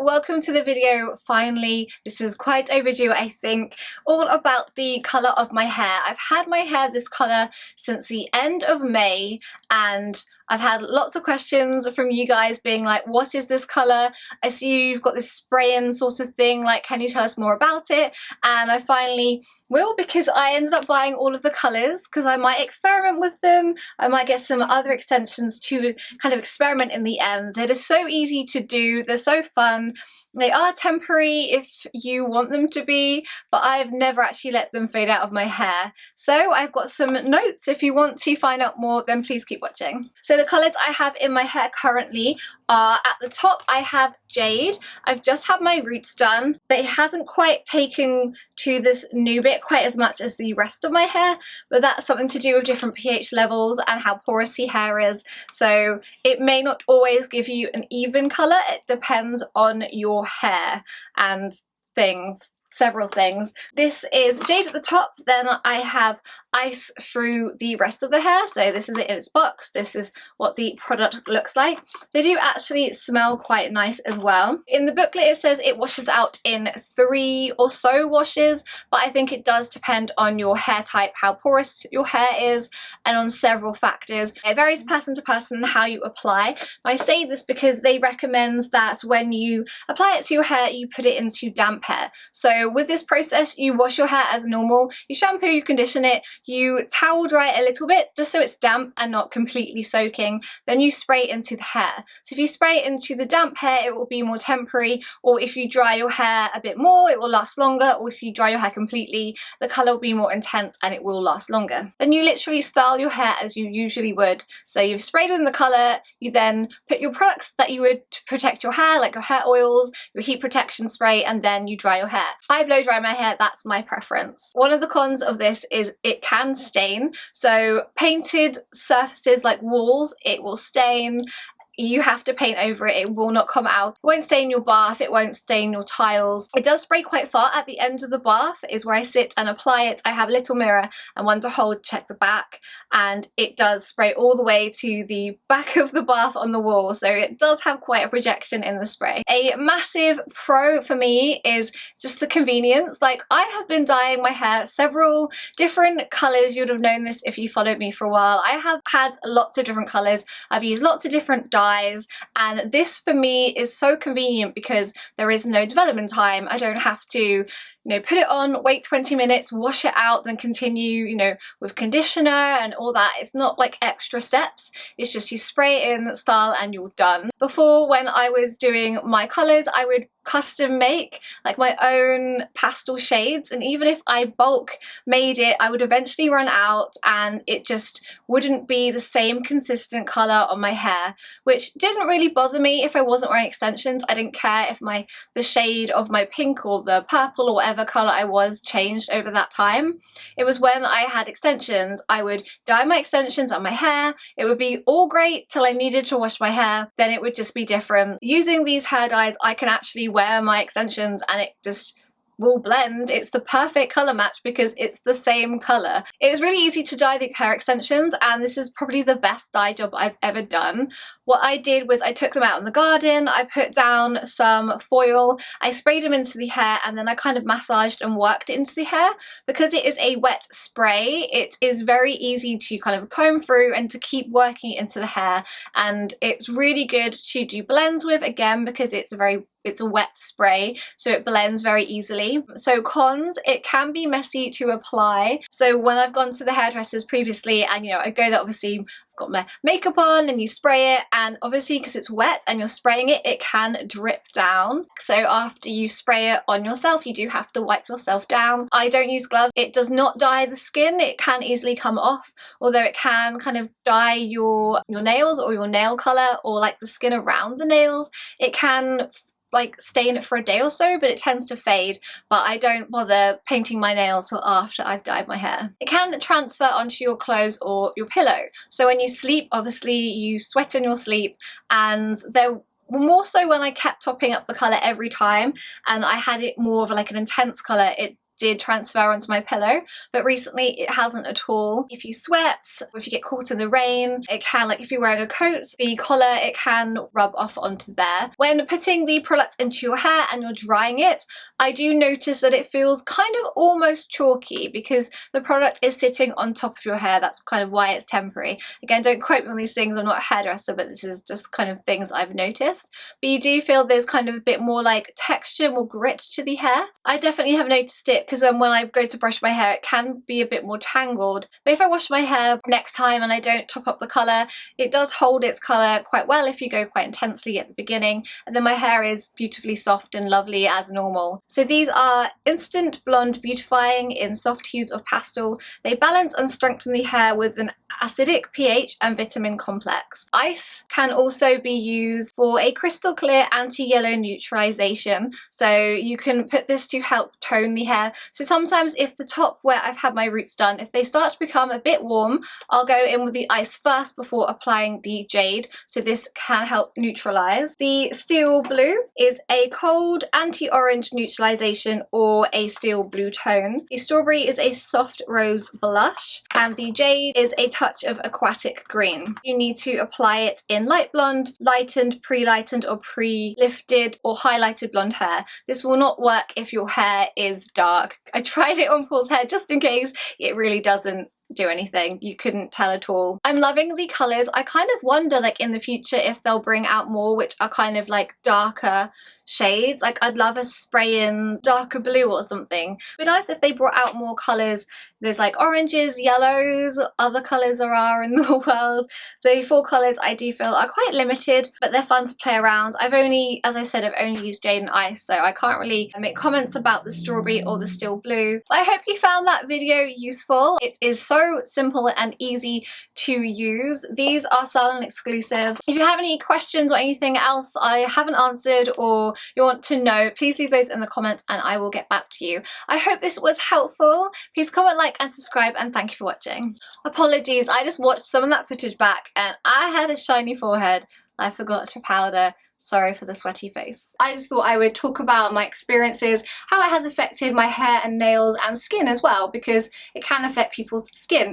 welcome to the video. Finally, this is quite overdue, I think, all about the colour of my hair. I've had my hair this colour since the end of May, and I've had lots of questions from you guys being like, what is this colour? I see you've got this spray-in sort of thing, like, can you tell us more about it? And I finally will, because I ended up buying all of the colours because I might experiment with them. I might get some other extensions to kind of experiment in the end. It is so easy to do, they're so fun. They are temporary if you want them to be, but I've never actually let them fade out of my hair. So I've got some notes. If you want to find out more, then please keep watching. So the colours I have in my hair currently are, at the top I have Jade. I've just had my roots done, but it hasn't quite taken to this new bit quite as much as the rest of my hair, but that's something to do with different pH levels and how porous your hair is. So it may not always give you an even colour, it depends on your hair and things. Several things. This is Jade at the top, then I have Ice through the rest of the hair. So this is it in its box. This is what the product looks like. They do actually smell quite nice as well. In the booklet it says it washes out in 3 or so washes, but I think it does depend on your hair type, how porous your hair is, and on several factors. It varies person to person how you apply. I say this because they recommend that when you apply it to your hair, you put it into damp hair. So with this process, you wash your hair as normal, you shampoo, you condition it, you towel dry it a little bit just so it's damp and not completely soaking, then you spray it into the hair. So if you spray it into the damp hair, it will be more temporary, or if you dry your hair a bit more, it will last longer, or if you dry your hair completely, the colour will be more intense and it will last longer. Then you literally style your hair as you usually would. So you've sprayed in the colour, you then put your products that you would to protect your hair, like your hair oils, your heat protection spray, and then you dry your hair. I blow dry my hair, that's my preference. One of the cons of this is it can stain. So painted surfaces like walls, it will stain. You have to paint over it, it will not come out. It won't stain your bath, it won't stain your tiles. It does spray quite far. At the end of the bath is where I sit and apply it. I have a little mirror and one to hold, check the back, and it does spray all the way to the back of the bath on the wall, so it does have quite a projection in the spray. A massive pro for me is just the convenience. Like, I have been dyeing my hair several different colours. You would have known this if you followed me for a while. I have had lots of different colours. I've used lots of different dyes, and this for me is so convenient because there is no development time. I don't have to, put it on, wait 20 minutes, wash it out, then continue, with conditioner and all that. It's not like extra steps. It's just you spray it in, style, and you're done. Before, when I was doing my colours, I would custom make like my own pastel shades, and even if I bulk made it, I would eventually run out and it just wouldn't be the same consistent colour on my hair, which didn't really bother me if I wasn't wearing extensions. I didn't care if the shade of my pink or the purple or whatever colour I was changed over that time. It was when I had extensions, I would dye my extensions on my hair, it would be all great till I needed to wash my hair, then it would just be different. Using these hair dyes, I can actually wear my extensions and it just will blend. It's the perfect colour match because it's the same colour. It was really easy to dye the hair extensions, and this is probably the best dye job I've ever done. What I did was I took them out in the garden, I put down some foil, I sprayed them into the hair, and then I kind of massaged and worked it into the hair. Because it is a wet spray, it is very easy to kind of comb through and to keep working it into the hair, and it's really good to do blends with, again, because it's a wet spray, so it blends very easily. So cons, it can be messy to apply. So when I've gone to the hairdressers previously and I go there, obviously I've got my makeup on and you spray it, and obviously because it's wet and you're spraying it, it can drip down. So after you spray it on yourself, you do have to wipe yourself down. I don't use gloves. It does not dye the skin. It can easily come off, although it can kind of dye your nails or your nail colour or like the skin around the nails. It can like stay in it for a day or so, but it tends to fade. But I don't bother painting my nails till after I've dyed my hair. It can transfer onto your clothes or your pillow. So when you sleep, obviously you sweat in your sleep, and more so when I kept topping up the colour every time and I had it more of like an intense colour, it did transfer onto my pillow, but recently it hasn't at all. If you sweat, if you get caught in the rain, it can, like if you're wearing a coat, the collar, it can rub off onto there. When putting the product into your hair and you're drying it, I do notice that it feels kind of almost chalky because the product is sitting on top of your hair. That's kind of why it's temporary. Again, don't quote me on these things, I'm not a hairdresser, but this is just kind of things I've noticed. But you do feel there's kind of a bit more like texture, more grit to the hair. I definitely have noticed it because when I go to brush my hair, it can be a bit more tangled. But if I wash my hair next time and I don't top up the colour, it does hold its colour quite well if you go quite intensely at the beginning, and then my hair is beautifully soft and lovely as normal. So these are Instant Blonde Beautifying in soft hues of pastel. They balance and strengthen the hair with an acidic pH and vitamin complex. Ice can also be used for a crystal clear anti-yellow neutralization, so you can put this to help tone the hair. So sometimes if the top where I've had my roots done, if they start to become a bit warm, I'll go in with the ice first before applying the jade, so this can help neutralize. The steel blue is a cold anti-orange neutralization or a steel blue tone. The strawberry is a soft rose blush, and the jade is a touch of aquatic green. You need to apply it in light blonde, lightened, pre-lightened or pre-lifted or highlighted blonde hair. This will not work if your hair is dark. I tried it on Paul's hair just in case. It really doesn't do anything. You couldn't tell at all. I'm loving the colours. I kind of wonder like in the future if they'll bring out more which are kind of like darker shades. Like I'd love a spray in darker blue or something. It'd be nice if they brought out more colours. There's like oranges, yellows, other colours there are in the world. So 4 colours I do feel are quite limited, but they're fun to play around. I've only, as I said, I've only used jade and ice, so I can't really make comments about the strawberry or the steel blue. But I hope you found that video useful. It is so simple and easy to use. These are salon exclusives. If you have any questions or anything else I haven't answered or you want to know, please leave those in the comments and I will get back to you. I hope this was helpful. Please comment, like and subscribe, and thank you for watching. Apologies, I just watched some of that footage back and I had a shiny forehead. I forgot to powder. Sorry for the sweaty face. I just thought I would talk about my experiences, how it has affected my hair and nails and skin as well, because it can affect people's skin.